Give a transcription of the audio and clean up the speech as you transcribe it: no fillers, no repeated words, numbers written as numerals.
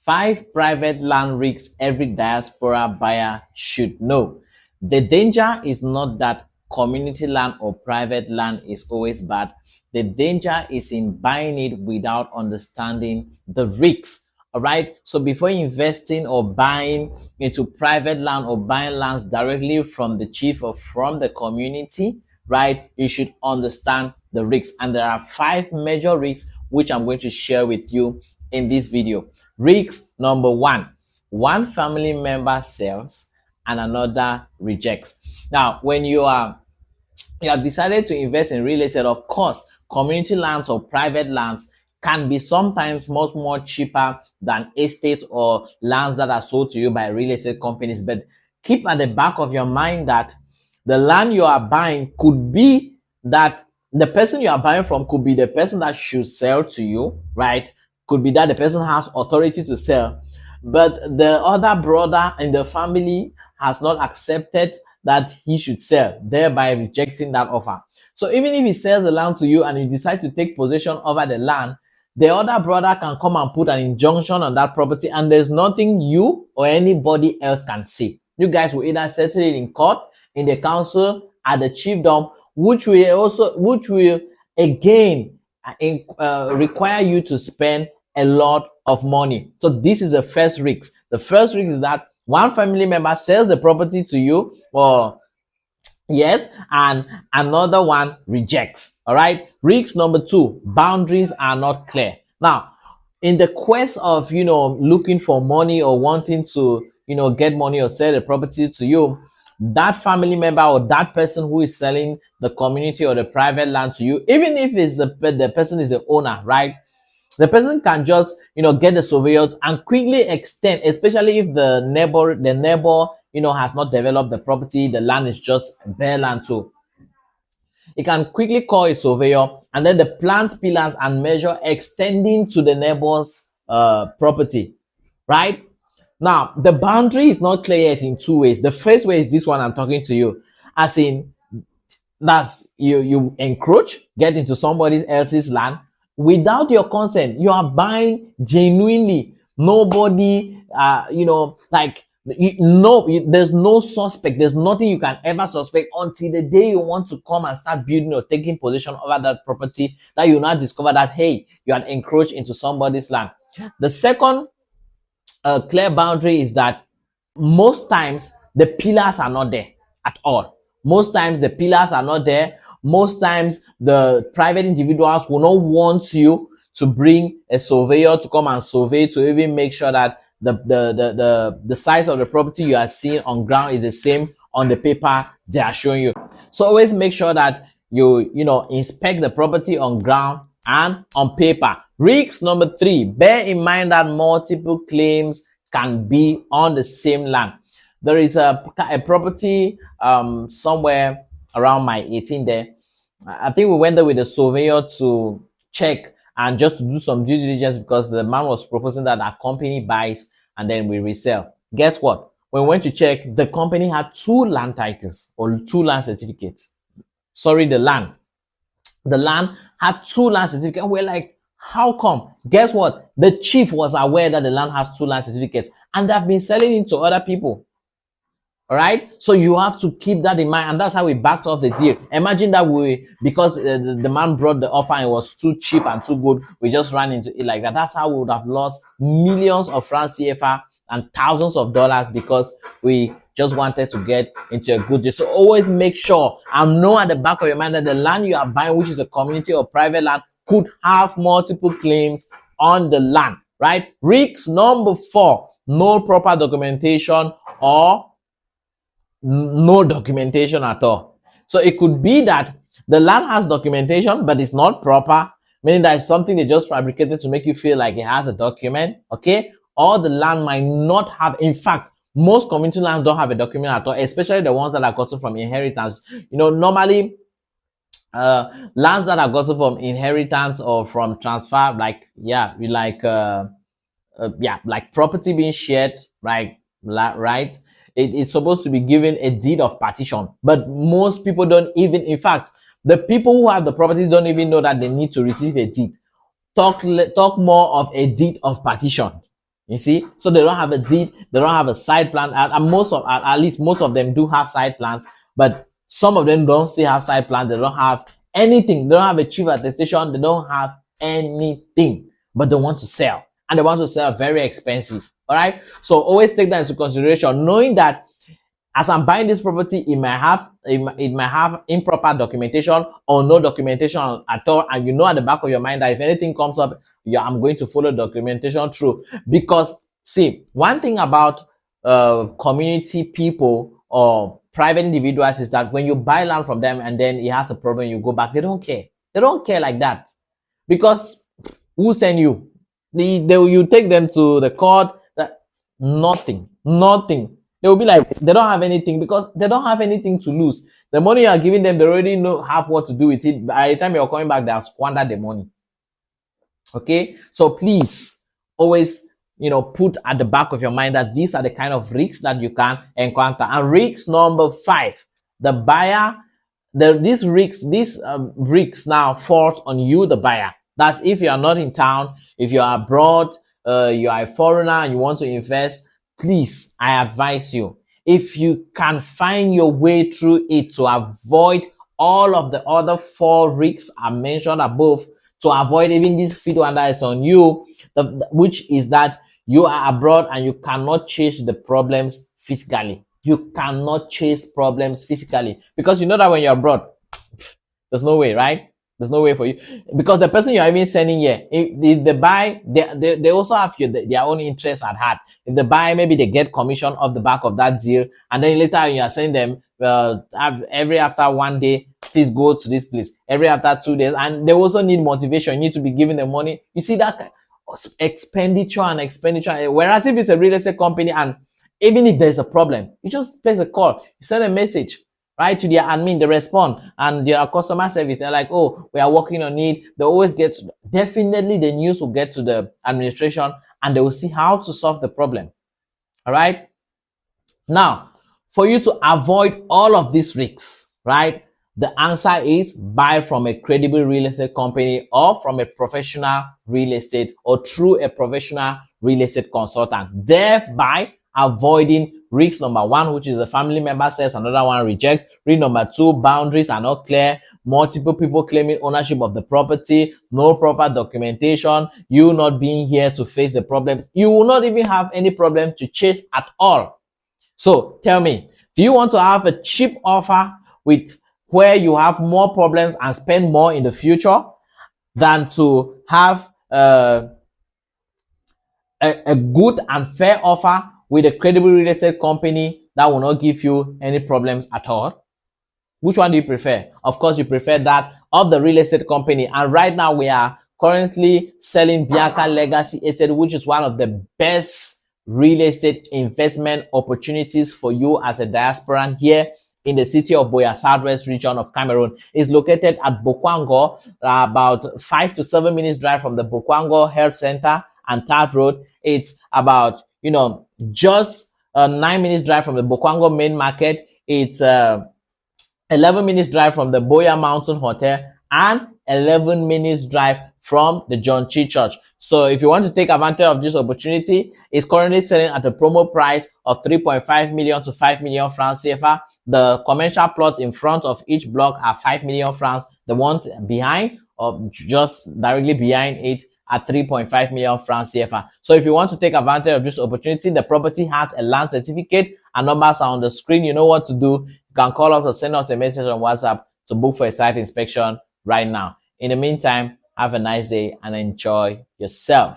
5 private land risks every diaspora buyer should know. The danger is not that community land or private land is always bad. The danger is in buying it without understanding the risks. All right. So before investing or buying into private land or buying lands directly from the chief or from the community, right, you should understand the risks. And there are 5 major risks which I'm going to share with you in this video. Risk number 1: one family member sells and another rejects. Now, when you have decided to invest in real estate, of course, community lands or private lands can be sometimes much more cheaper than estates or lands that are sold to you by real estate companies. But keep at the back of your mind that the land you are buying could be that the person you are buying from could be the person that should sell to you, right? Could be that the person has authority to sell, but the other brother in the family has not accepted that he should sell, thereby rejecting that offer. So even if he sells the land to you and you decide to take possession over the land, the other brother can come and put an injunction on that property, and there's nothing you or anybody else can say. You guys will either settle it in court, in the council, at the chiefdom, which will again require you to spend a lot of money. So this is the first risk. The first risk is that one family member sells the property to you, or yes, and another one rejects. All right. Risk number 2: boundaries are not clear. Now, in the quest of looking for money or wanting to get money or sell the property to you, that family member or that person who is selling the community or the private land to you, even if it's the person is the owner, right? The person can just get the surveyor and quickly extend, especially if the neighbor has not developed the property, the land is just bare land too. It can quickly call a surveyor and then the plant pillars and measure extending to the neighbor's property, right? Now, the boundary is not clear in 2 ways. The first way is this one I'm talking to you, as in that's you encroach, get into somebody else's land without your consent. You are buying genuinely. Nobody, there's no suspect. There's nothing you can ever suspect until the day you want to come and start building or taking possession over that property, that you now discover that, hey, you had encroached into somebody's land. The second clear boundary is that most times the pillars are not there at all. Most times the pillars are not there. Most times the private individuals will not want you to bring a surveyor to come and survey to even make sure that the size of the property you are seeing on ground is the same on the paper they are showing you. So always make sure that you inspect the property on ground and on paper. Risk number 3: bear in mind that multiple claims can be on the same land. There is a property somewhere around my 18 there. I think we went there with a surveyor to check and just to do some due diligence, because the man was proposing that our company buys and then we resell. Guess what? When we went to check, the company had 2 land titles or 2 land certificates. Sorry, the land had 2 land certificates. And we're like, how come? Guess what? The chief was aware that the land has 2 land certificates and they've been selling it to other people. All right. So you have to keep that in mind. And that's how we backed off the deal. Imagine that because the man brought the offer and it was too cheap and too good, we just ran into it like that. That's how we would have lost millions of francs CFA and thousands of dollars because we just wanted to get into a good deal. So always make sure and know at the back of your mind that the land you are buying, which is a community or private land, could have multiple claims on the land, right? Risk number 4: no proper documentation or no documentation at all. So it could be that the land has documentation, but it's not proper, meaning that it's something they just fabricated to make you feel like it has a document, okay? Or the land might not have, in fact, most community lands don't have a document at all, especially the ones that are gotten from inheritance. Normally, lands that are gotten from inheritance or from transfer, like property being shared, right? It's supposed to be given a deed of partition, but most people don't even, in fact, the people who have the properties don't even know that they need to receive a deed. Talk more of a deed of partition. You see, so they don't have a deed, they don't have a side plan, and at least most of them do have side plans, but some of them don't still have side plans. They don't have anything. They don't have a chief attestation. They don't have anything, but they want to sell, and they want to sell very expensive. All right, so always take that into consideration, knowing that as I'm buying this property, it might have improper documentation or no documentation at all, and you know at the back of your mind that if anything comes up, yeah, I'm going to follow documentation through. Because see, one thing about community people or private individuals is that when you buy land from them and then it has a problem, you go back, they don't care. They don't care like that, because who send you? You take them to the court. That nothing. They will be like, they don't have anything, because they don't have anything to lose. The money you are giving them, they already have what to do with it. By the time you're coming back, they have squandered the money. Okay, so please always, put at the back of your mind that these are the kind of risks that you can encounter. And risk number 5, the buyer, these risks now falls on you, the buyer. That's if you are not in town, if you are abroad, you are a foreigner and you want to invest. Please, I advise you, if you can find your way through it to avoid all of the other 4 risks I mentioned above, to avoid even this video that is on you, which is that you are abroad and you cannot chase the problems physically. You cannot chase problems physically, because you know that when you're abroad, there's no way, right? There's no way for you, because the person you're even sending here, if they buy, they also have their own interest at heart. If they buy, maybe they get commission off the back of that deal, and then later you are sending them every after 1 day, please go to this place. Every after 2 days, and they also need motivation. You need to be giving them money. You see that expenditure. Whereas if it's a real estate company, and even if there's a problem, you just place a call, you send a message, right, to their admin, they respond, and their customer service, they're like, oh, we are working on it. They always definitely the news will get to the administration, and they will see how to solve the problem. All right. Now, for you to avoid all of these risks, right, the answer is buy from a credible real estate company, or from a professional real estate, or through a professional real estate consultant, thereby avoiding risk number 1, which is a family member says, another one rejects. Risk number 2, boundaries are not clear, multiple people claiming ownership of the property, no proper documentation, you not being here to face the problems. You will not even have any problem to chase at all. So tell me, do you want to have a cheap offer with where you have more problems and spend more in the future, than to have a good and fair offer with a credible real estate company that will not give you any problems at all? Which one do you prefer? Of course, you prefer that of the real estate company. And right now we are currently selling Biaka Legacy Estate, which is one of the best real estate investment opportunities for you as a diasporan here in the city of Buea, southwest region of Cameroon. It's located at Bokwango, about 5 to 7 minutes drive from the Bokwango Health Center and Third Road. It's about, just 9 minutes drive from the Bokwango main market. It's 11 minutes drive from the Buea Mountain Hotel, and 11 minutes drive from the John Chi Church. So if you want to take advantage of this opportunity, it's currently selling at a promo price of 3.5 million to 5 million francs CFA. The commercial plots in front of each block are 5 million francs. The ones behind, or just directly behind it, at 3.5 million francs CFA. So if you want to take advantage of this opportunity, the property has a land certificate, and numbers are on the screen. You know what to do. You can call us or send us a message on WhatsApp to book for a site inspection right now. In the meantime, have a nice day and enjoy yourself.